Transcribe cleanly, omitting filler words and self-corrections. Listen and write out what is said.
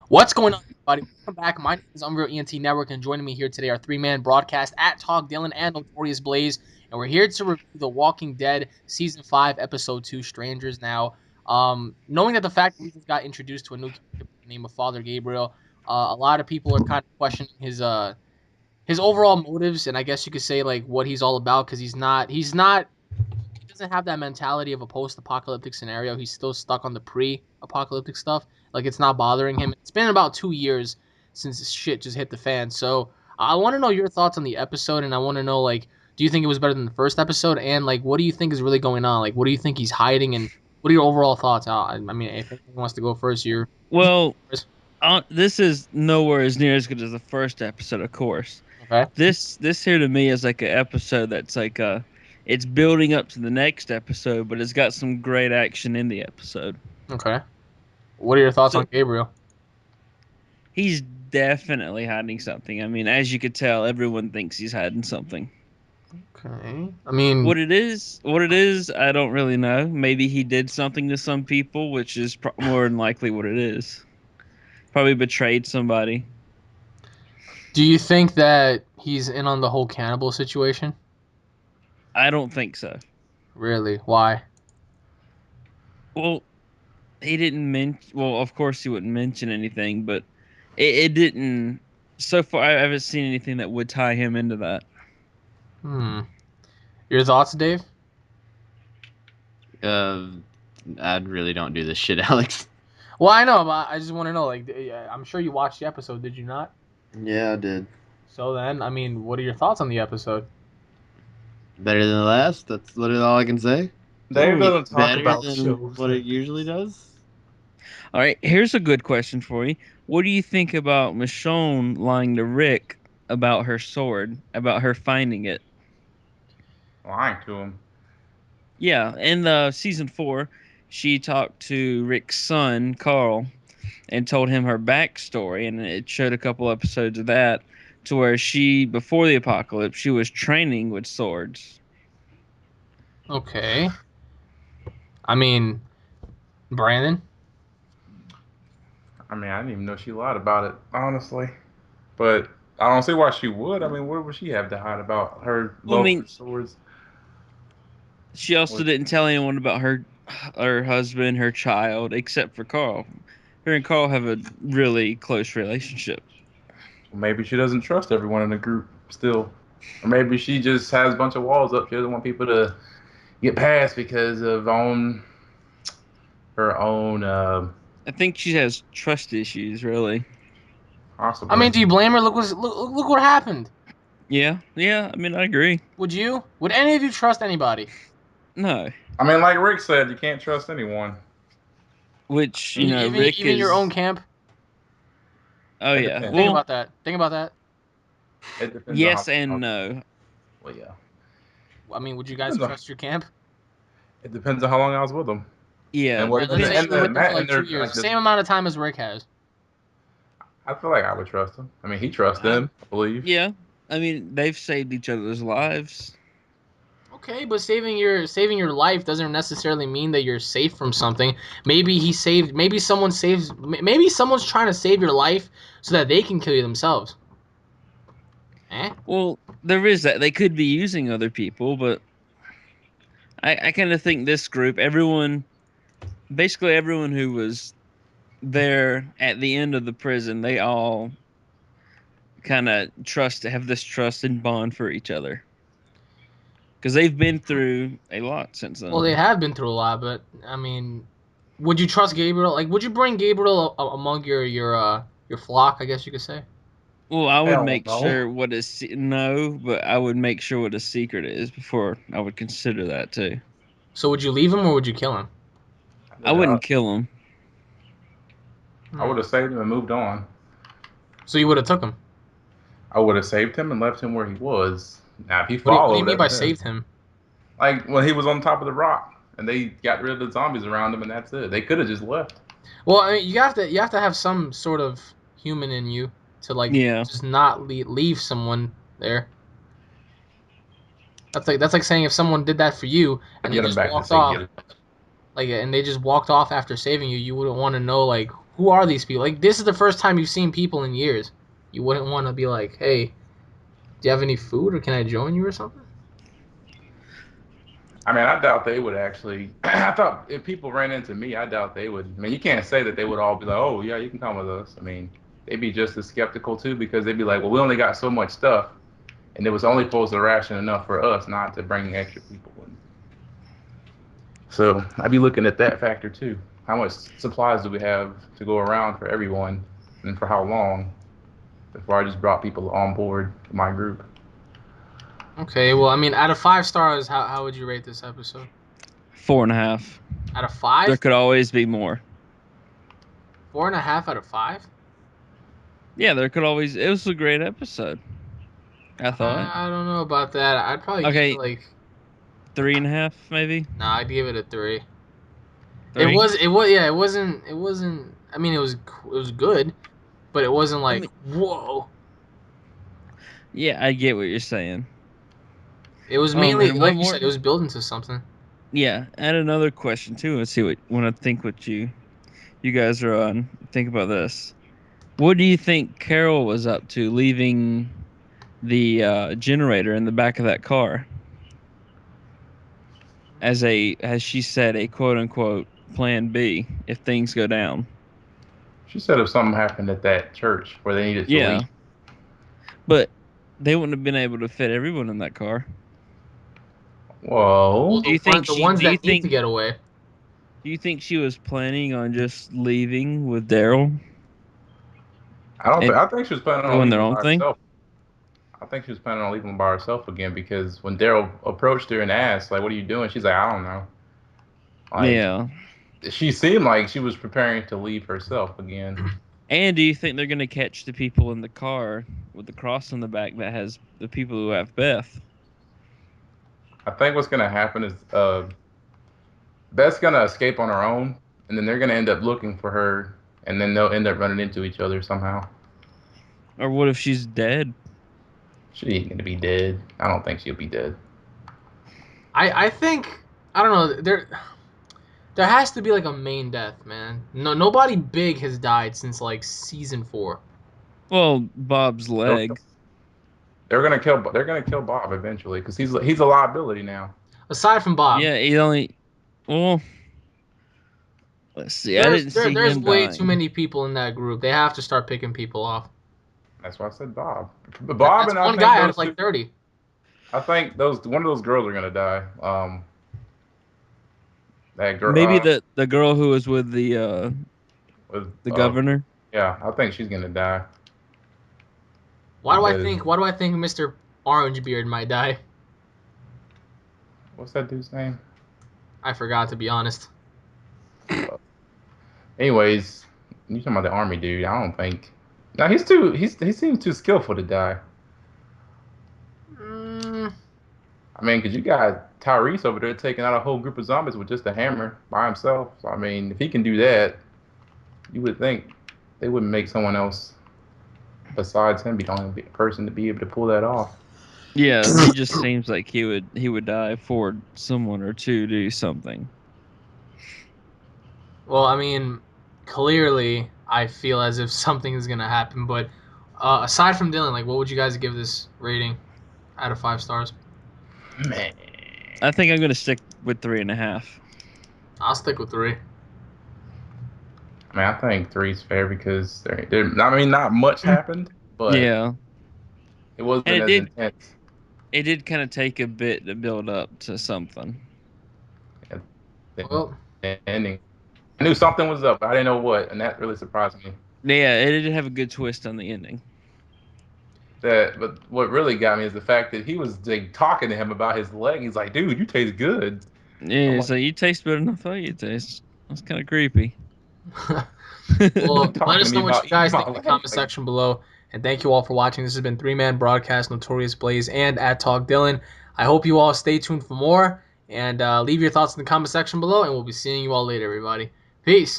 What's going on, everybody? Welcome back. My name is UnrealEnt Network, and joining me here today are three-man broadcast at Talk Dylan and Notorious Blaze, and we're here to review The Walking Dead Season 5, Episode 2, Strangers Now. Knowing that the fact that we just got introduced to a new character by the name of Father Gabriel, a lot of people are kind of questioning his overall motives, and I guess you could say like what he's all about, because he doesn't have that mentality of a post-apocalyptic scenario. He's still stuck on the pre-apocalyptic stuff. Like it's not bothering him. It's been about 2 years since this shit just hit the fan. So I want to know your thoughts on the episode, and I want to know like, do you think it was better than the first episode? And like, what do you think is really going on? Like, what do you think he's hiding? And what are your overall thoughts? I mean, if anyone wants to go first, you're Well, this is nowhere as near as good as the first episode, of course. okay. This here to me is like an episode that's it's building up to the next episode, but it's got some great action in the episode. Okay. What are your thoughts So on Gabriel? he's definitely hiding something. I mean, as you could tell, everyone thinks he's hiding something. Okay. I mean, What it is, I don't really know. Maybe he did something to some people, which is more than likely what it is. Probably betrayed somebody. do you think that he's in on the whole cannibal situation? I don't think so. Really? Why? Well, he didn't mention. Well, of course he wouldn't mention anything, but it didn't. So far, I haven't seen anything that would tie him into that. Hmm. Your thoughts, Dave? Uh, I really don't do this shit, Alex. Well, I know, but I just want to know. Like, I'm sure you watched the episode, did you not? Yeah, I did. So then, I mean, what are your thoughts on the episode? Better than the last. That's literally all I can say. Dave doesn't It's talk better about than shows. what it usually does. All right, here's a good question for you. What do you think about Michonne lying to Rick about her sword, about her finding it? Lying to him. Yeah, in the season 4, she talked to Rick's son Carl and told him her backstory, and it showed a couple episodes of that to where she, before the apocalypse, she was training with swords. Okay. I mean, Brandon. I mean, I didn't even know she lied about it, honestly. But I don't see why she would. I mean, what would she have to hide about her Well, I love mean, for swords? she also What- didn't tell anyone about her husband, her child, except for Carl. Her and Carl have a really close relationship. Maybe she doesn't trust everyone in the group still. Or maybe she just has a bunch of walls up. She doesn't want people to get past because of her own I think she has trust issues, really. I possibly. mean, do you blame her? Look what happened. Yeah. I mean, I agree. Would you? Would any of you trust anybody? No, I mean, like Rick said, you can't trust anyone. which Even Rick even your own is. camp. Oh It yeah. depends. Think Well, about that. Think about that. It depends on yes and how. no. Well, yeah. I mean, would you guys Depends on, trust your camp? it depends on how long I was with them. Yeah, And what Right. Let's say and you were the with them for Matt like and 2 years, like same amount of time as Rick has. I feel like I would trust him. I mean, he trusts I, them, I believe. yeah. I mean, they've saved each other's lives. Okay, but saving your life doesn't necessarily mean that you're safe from something. Maybe he saved. Maybe someone saves. Maybe someone's trying to save your life so that they can kill you themselves. Eh? Well, there is that. They could be using other people, but I kind of think this group, basically everyone who was there at the end of the prison, they all kind of have this trust and bond for each other because they've been through a lot since Well, then. they have been through a lot, but I mean, would you trust Gabriel? Like, would you bring Gabriel among your flock? I guess you could say. Well, I would Hell make no. sure no, but I would make sure what a secret is before I would consider that too. So would you leave him or would you kill him? I wouldn't kill him. I would Hmm. have saved him and moved on. So you would have took him. I would have saved him and left him where he was. Now, if he What do you followed mean by it, then saved him? like when he was on top of the rock and they got rid of the zombies around him, and that's it. They could have just left. Well, I mean, you have to have some sort of human in you to like Yeah. just not leave someone there. That's like saying if someone did that for you and they Get him just back and walked say off, get him. like and they just walked off after saving you, you wouldn't want to know like who are these people? Like, this is the first time you've seen people in years. You wouldn't want to be like, hey, do you have any food or can I join you or something? I mean, I doubt they would actually. I thought if people ran into me, I doubt they would. I mean, you can't say that they would all be like, "Oh, yeah, you can come with us." I mean, they'd be just as skeptical too because they'd be like, "Well, we only got so much stuff, and it was only supposed to ration enough for us, not to bring extra people in." So I'd be looking at that factor too. How much supplies do we have to go around for everyone, and for how long? Before I just brought people on board to my group. Okay, well, I mean, out of 5 stars, how would you rate this episode? 4.5. Out of There 5? could always be more. 4.5 out of 5? Yeah, there could always. It was a great episode. I thought. I don't know about that. I'd probably give it Okay, like, 3.5 maybe. nah, I'd give it a 3. Three. Yeah, it wasn't. I mean, it was good, but it wasn't I like, mean, whoa. yeah, I get what you're saying. It was mainly, And one like you more. said, it was building to something. Yeah, and another question too. Let's see what want to think what you guys are on. Think about this. What do you think Carol was up to leaving the generator in the back of that car as she said a quote unquote plan B if things go down? She said if something happened at that church where they needed to Yeah, leave. but they wouldn't have been able to fit everyone in that car. Well, Whoa. Do you think the she? ones that need to get away. Do you think she was planning on just leaving with Daryl I don't think. and I think she was planning on doing their leaving own by thing? herself. I think she was planning on leaving by herself again because when Daryl approached her and asked, like, "What are you doing?" She's like, "I don't know." Like, Yeah. she seemed like she was preparing to leave herself again. And do you think they're gonna catch the people in the car with the cross on the back that has the people who have Beth? I think what's gonna happen is Beth's gonna escape on her own, and then they're gonna end up looking for her, and then they'll end up running into each other somehow. Or what if she's dead? She ain't gonna be dead. I don't think she'll be dead. I think, I don't know. There has to be like a main death, man. No, nobody big has died since like season 4. Well, Bob's They'll leg. They're gonna kill. They're gonna kill Bob eventually because he's a liability now. Aside from Bob, Yeah, he only. Well, let's see. I there's didn't there, see there's him way too dying. many people in that group. They have to start picking people off. That's why I said Bob. Bob That's and I one think guy out of those like two. 30. I think those one of those girls are gonna die. That girl. Maybe the girl who was with With the governor. yeah, I think she's gonna die Why do I because think? Why do I think Mr. Orangebeard might die? what's that dude's name? I forgot, to be honest. Anyways, you talking about the army dude? I don't think. No, he's too. He seems too skillful to die. Mm, I mean, because you got Tyrese over there taking out a whole group of zombies with just a hammer by himself. So I mean, if he can do that, you would think they wouldn't make someone else besides him be the only person to be able to pull that off. Yeah, he just seems like he would die for someone or two to do something. well, I mean, clearly, I feel as if something is gonna happen. But aside from Dylan, like, what would you guys give this rating out of 5 stars? Man, I think I'm gonna stick with 3.5. I'll stick with 3. I mean, I think three's fair because I mean, not much happened, but Yeah, it and wasn't it as did intense. it did kind of take a bit to build up to something. At Well, the ending, I knew something was up, but I didn't know what, and that really surprised me. Yeah, it did have a good twist on the ending. But what really got me is the fact that he was like talking to him about his leg. He's like, "Dude, you taste good." I'm Yeah, like, so you taste better than I thought you taste. That's kind of creepy. "You well, let talking to us me know what about you eating guys my think in the leg?" comment Like, section below. And thank you all for watching. This has been 3-Man Broadcast, Notorious Blaze, and at Talk Dylan. I hope you all stay tuned for more. And leave your thoughts in the comment section below. And we'll be seeing you all later, everybody. Peace.